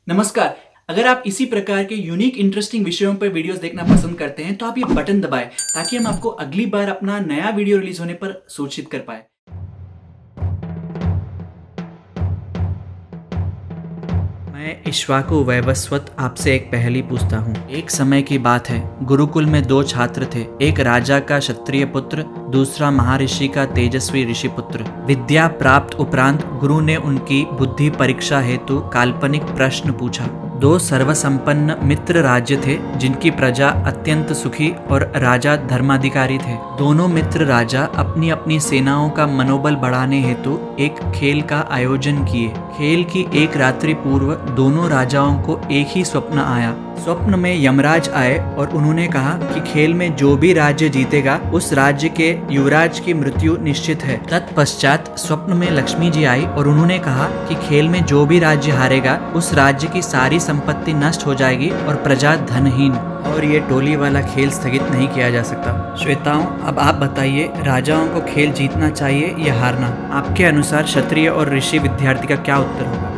नमस्कार। अगर आप इसी प्रकार के यूनिक इंटरेस्टिंग विषयों पर वीडियोस देखना पसंद करते हैं तो आप ये बटन दबाएं ताकि हम आपको अगली बार अपना नया वीडियो रिलीज होने पर सूचित कर पाए। मैं इक्ष्वाकु वैवस्वत आपसे एक पहेली पूछता हूँ। एक समय की बात है, गुरुकुल में दो छात्र थे। एक राजा का क्षत्रिय पुत्र, दूसरा महर्षि का तेजस्वी ऋषि पुत्र। विद्या प्राप्त उपरांत गुरु ने उनकी बुद्धि परीक्षा हेतु काल्पनिक प्रश्न पूछा। दो सर्वसंपन्न मित्र राज्य थे जिनकी प्रजा अत्यंत सुखी और राजा धर्माधिकारी थे। दोनों मित्र राजा अपनी अपनी सेनाओं का मनोबल बढ़ाने हेतु एक खेल का आयोजन किए। खेल की एक रात्रि पूर्व दोनों राजाओं को एक ही स्वप्न आया। स्वप्न में यमराज आए और उन्होंने कहा कि खेल में जो भी राज्य जीतेगा उस राज्य के युवराज की मृत्यु निश्चित है। तत्पश्चात स्वप्न में लक्ष्मी जी आई और उन्होंने कहा कि खेल में जो भी राज्य हारेगा उस राज्य की सारी संपत्ति नष्ट हो जाएगी और प्रजा धनहीन, और ये टोली वाला खेल स्थगित नहीं किया जा सकता। श्वेताओं, अब आप बताइए, राजाओं को खेल जीतना चाहिए या हारना? आपके अनुसार क्षत्रिय और ऋषि विद्यार्थी का क्या उत्तर होगा?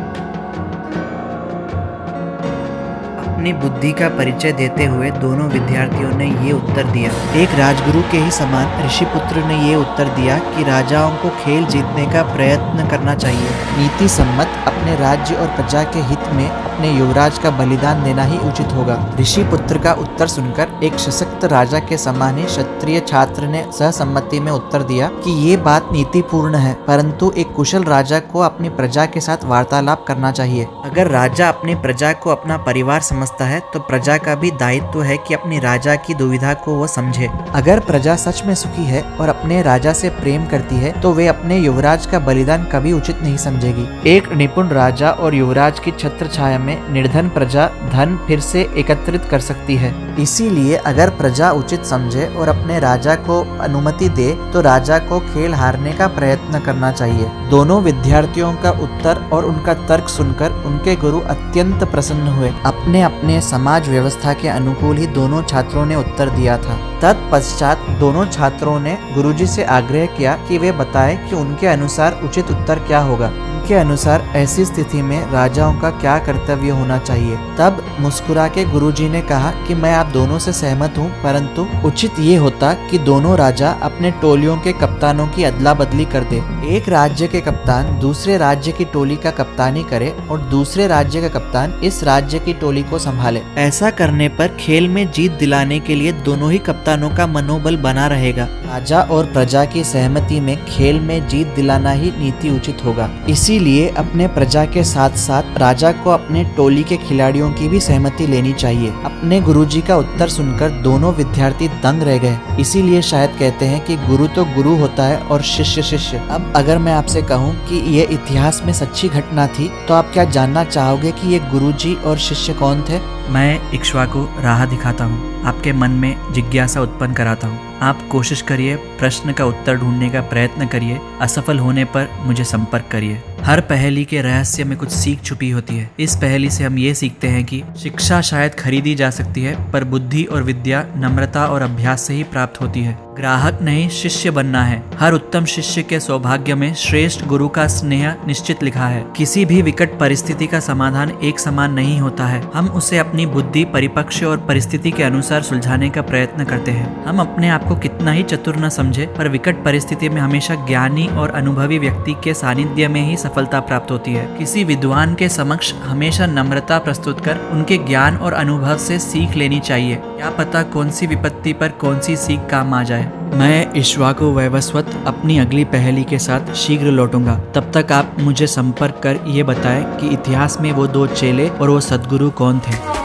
अपनी बुद्धि का परिचय देते हुए दोनों विद्यार्थियों ने ये उत्तर दिया। एक राजगुरु के ही समान ऋषिपुत्र ने ये उत्तर दिया कि राजाओं को खेल जीतने का प्रयत्न करना चाहिए। नीति सम्मत अपने राज्य और प्रजा के हित में अपने युवराज का बलिदान देना ही उचित होगा। ऋषिपुत्र का उत्तर सुनकर एक सशक्त राजा के समान ही क्षत्रिय छात्र ने सहसम्मति में उत्तर दिया कि ये बात नीतिपूर्ण है, परंतु एक कुशल राजा को अपनी प्रजा के साथ वार्तालाप करना चाहिए। अगर राजा अपनी प्रजा को अपना परिवार समझता है तो प्रजा का भी दायित्व है कि अपनी राजा की दुविधा को वो समझे। अगर प्रजा सच में सुखी है और अपने राजा से प्रेम करती है तो वे अपने युवराज का बलिदान कभी उचित नहीं समझेगी। एक निपुण राजा और युवराज की छत्र छाया में निर्धन प्रजा धन फिर से एकत्रित कर सकती है। इसीलिए अगर प्रजा उचित समझे और अपने राजा को अनुमति दे तो राजा को खेल हारने का प्रयत्न करना चाहिए। दोनों विद्यार्थियों का उत्तर और उनका तर्क सुनकर उनके गुरु अत्यंत प्रसन्न हुए। अपने अपने समाज व्यवस्था के अनुकूल ही दोनों छात्रों ने उत्तर दिया था। तत्पश्चात दोनों छात्रों ने गुरुजी से आग्रह किया कि वे बताएं कि उनके अनुसार उचित उत्तर क्या होगा। उनके अनुसार ऐसी स्थिति में राजाओं का क्या कर्तव्य होना चाहिए। तब मुस्कुरा के गुरुजी ने कहा कि मैं आप दोनों से सहमत हूँ, परंतु उचित ये होता कि दोनों राजा अपने टोलियों के कप्तानों की अदला बदली कर दे। एक राज्य के कप्तान दूसरे राज्य की टोली का कप्तानी करे और दूसरे राज्य का कप्तान इस राज्य की टोली को संभाले। ऐसा करने पर खेल में जीत दिलाने के लिए दोनों ही कप्तानों का मनोबल बना रहेगा। राजा और प्रजा की सहमति में खेल में जीत दिलाना ही नीति उचित होगा। इसीलिए अपने प्रजा के साथ साथ राजा को अपने टोली के खिलाड़ियों की भी सहमति लेनी चाहिए। अपने गुरुजी का उत्तर सुनकर दोनों विद्यार्थी दंग रह गए। इसीलिए शायद कहते हैं कि गुरु तो गुरु होता है और शिष्य शिष्य। अब अगर मैं आपसे कहूँ कि ये इतिहास में सच्ची घटना थी तो आप क्या जानना चाहोगे कि ये गुरुजी और शिष्य कौन थे? मैं इक्ष्वाकु राह दिखाता हूँ, आपके मन में जिज्ञासा उत्पन्न कराता हूँ। आप कोशिश करिए, प्रश्न का उत्तर ढूंढने का प्रयत्न करिए। असफल होने पर मुझे संपर्क करिए। हर पहेली के रहस्य में कुछ सीख छुपी होती है। इस पहेली से हम ये सीखते हैं कि शिक्षा शायद खरीदी जा सकती है, पर बुद्धि और विद्या नम्रता और अभ्यास से ही प्राप्त होती है। ग्राहक नहीं, शिष्य बनना है। हर उत्तम शिष्य के सौभाग्य में श्रेष्ठ गुरु का स्नेह निश्चित लिखा है। किसी भी विकट परिस्थिति का समाधान एक समान नहीं होता है। हम उसे अपनी बुद्धि, परिपक्व और परिस्थिति के अनुसार सुलझाने का प्रयत्न करते हैं। हम अपने आप को कितना ही चतुर न समझे, पर विकट परिस्थिति में हमेशा ज्ञानी और अनुभवी व्यक्ति के सानिध्य में ही सफलता प्राप्त होती है। किसी विद्वान के समक्ष हमेशा नम्रता प्रस्तुत कर उनके ज्ञान और अनुभव से सीख लेनी चाहिए। क्या पता कौन सी विपत्ति पर कौन सी सीख काम आ जाए। मैं इक्ष्वाकु वैवस्वत अपनी अगली पहेली के साथ शीघ्र लौटूंगा। तब तक आप मुझे संपर्क कर ये बताएं कि इतिहास में वो दो चेले और वो सद्गुरु कौन थे।